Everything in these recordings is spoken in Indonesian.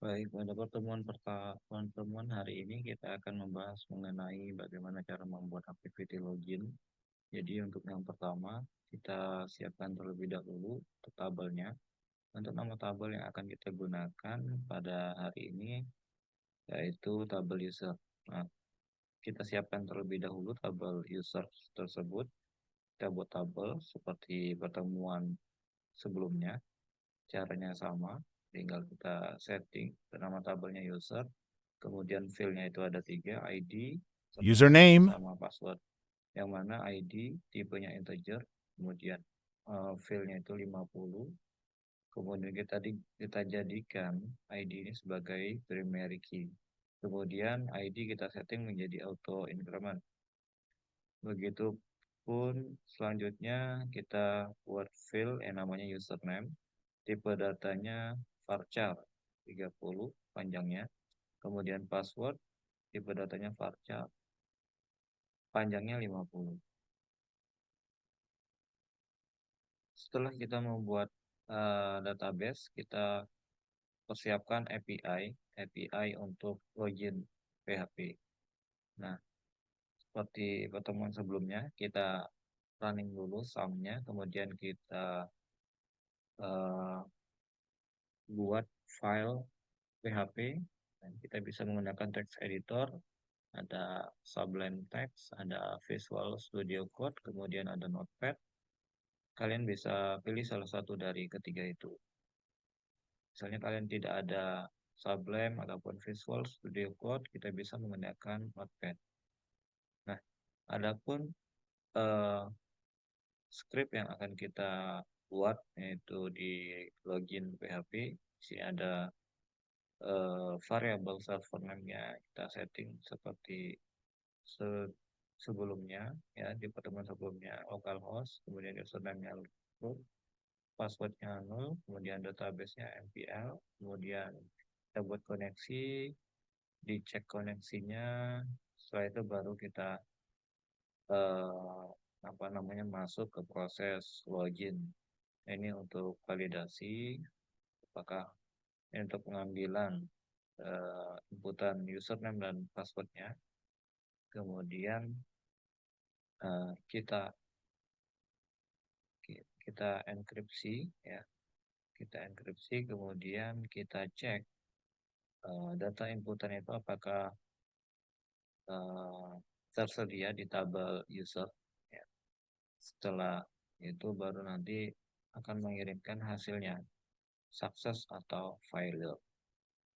Baik, pada pertemuan hari ini kita akan membahas mengenai bagaimana cara membuat activity login. Jadi untuk yang pertama, kita siapkan terlebih dahulu untuk tabelnya. Untuk nama tabel yang akan kita gunakan pada hari ini yaitu tabel user. Nah, kita siapkan terlebih dahulu tabel user tersebut. Kita buat tabel seperti pertemuan sebelumnya. Caranya sama, tinggal kita setting nama tabelnya user. Kemudian fieldnya itu ada 3, ID, username, Username, sama password. Yang mana ID tipenya integer, kemudian fieldnya itu 50. Kemudian kita jadikan ID ini sebagai primary key. Kemudian ID kita setting menjadi auto increment. Begitupun selanjutnya kita buat field yang namanya username. Tipe datanya varchar 30 panjangnya. Kemudian password, tipe datanya varchar, panjangnya 50. Setelah kita membuat database, kita persiapkan API untuk login PHP. Nah, seperti pertemuan sebelumnya, kita running dulu sum-nya, kemudian kita eh, buat file PHP, dan kita bisa menggunakan text editor, ada Sublime Text, ada Visual Studio Code, kemudian ada Notepad. Kalian bisa pilih salah satu dari ketiga itu. Misalnya kalian tidak ada Sublime ataupun Visual Studio Code, kita bisa menggunakan Notepad. Nah, adapun eh, script yang akan kita buat yaitu di login PHP, di sini ada variabel server name-nya kita setting seperti sebelumnya, ya, di pertemuan sebelumnya localhost, kemudian username-nya root, passwordnya 0, kemudian database-nya MPL, kemudian kita buat koneksi, dicek koneksinya, setelah itu baru kita masuk ke proses login. Ini untuk validasi apakah ini untuk pengambilan inputan username dan passwordnya. Kemudian kita kita enkripsi, ya, kita enkripsi, kemudian kita cek data inputan itu apakah eh, tersedia di tabel user, ya. Setelah itu baru nanti akan mengirimkan hasilnya, sukses atau failure,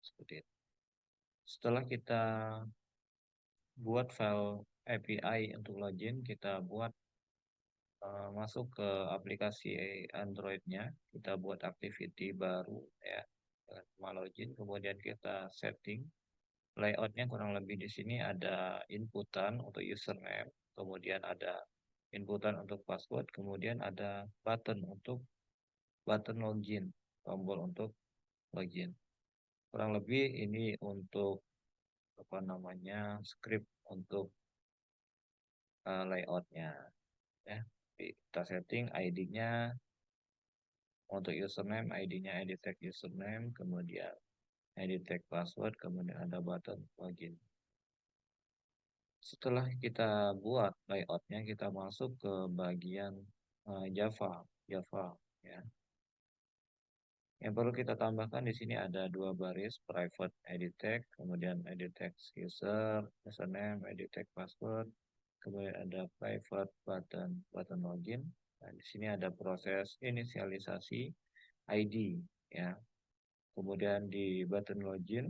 seperti itu. Setelah kita buat file API untuk login, kita buat masuk ke aplikasi Android-nya, kita buat activity baru, ya, dengan login, kemudian kita setting layoutnya. Kurang lebih di sini ada inputan untuk username, kemudian ada inputan untuk password, kemudian ada button login, tombol untuk login. Kurang lebih ini untuk script untuk layoutnya, ya. Kita setting ID-nya untuk username, ID-nya edit tag username, kemudian edit tag password, kemudian ada button login. Setelah kita buat layoutnya, kita masuk ke bagian Java, ya. Yang perlu kita tambahkan di sini ada 2 baris, private edit tag, kemudian edit tag user, username, edit tag password, kemudian ada private button login. Nah, di sini ada proses inisialisasi ID, ya. Kemudian di button login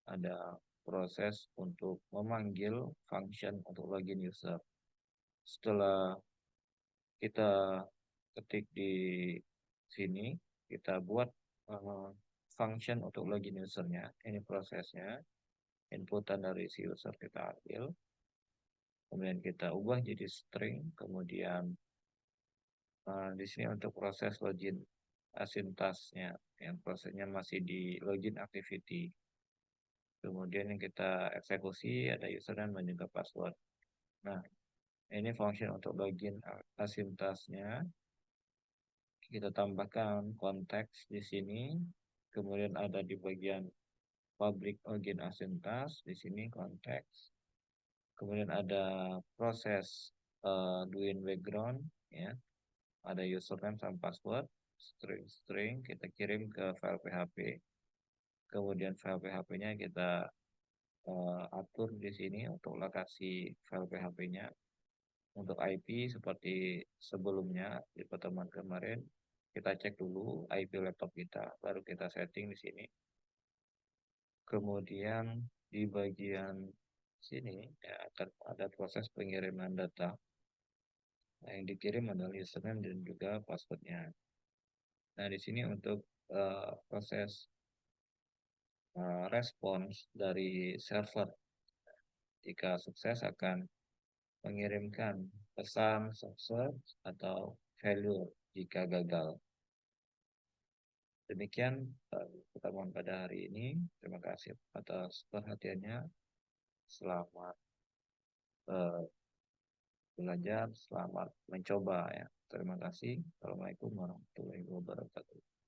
ada proses untuk memanggil function untuk login user. Setelah kita ketik di sini, kita buat function untuk login usernya. Ini prosesnya, inputan dari si user kita ambil, kemudian kita ubah jadi string, kemudian di sini untuk proses login asintasnya, yang prosesnya masih di login activity. Kemudian yang kita eksekusi ada username dan juga password. Nah, ini function untuk login asintasnya. Kita tambahkan konteks di sini, kemudian ada di bagian public login asentas, di sini konteks. Kemudian ada proses doing background, ya. Ada username sama password, string kita kirim ke file PHP. Kemudian file PHP-nya kita atur di sini untuk lokasi file PHP-nya. Untuk IP seperti sebelumnya di pertemuan kemarin, kita cek dulu IP laptop kita, baru kita setting di sini. Kemudian di bagian sini ya, akan ada proses pengiriman data. Nah, yang dikirim adalah username dan juga passwordnya. Nah, di sini untuk proses respons dari server, jika sukses akan mengirimkan pesan sukses atau failure jika gagal. Demikian pertemuan pada hari ini. Terima kasih atas perhatiannya. Selamat eh, belajar, selamat mencoba ya. Terima kasih. Assalamualaikum warahmatullahi wabarakatuh.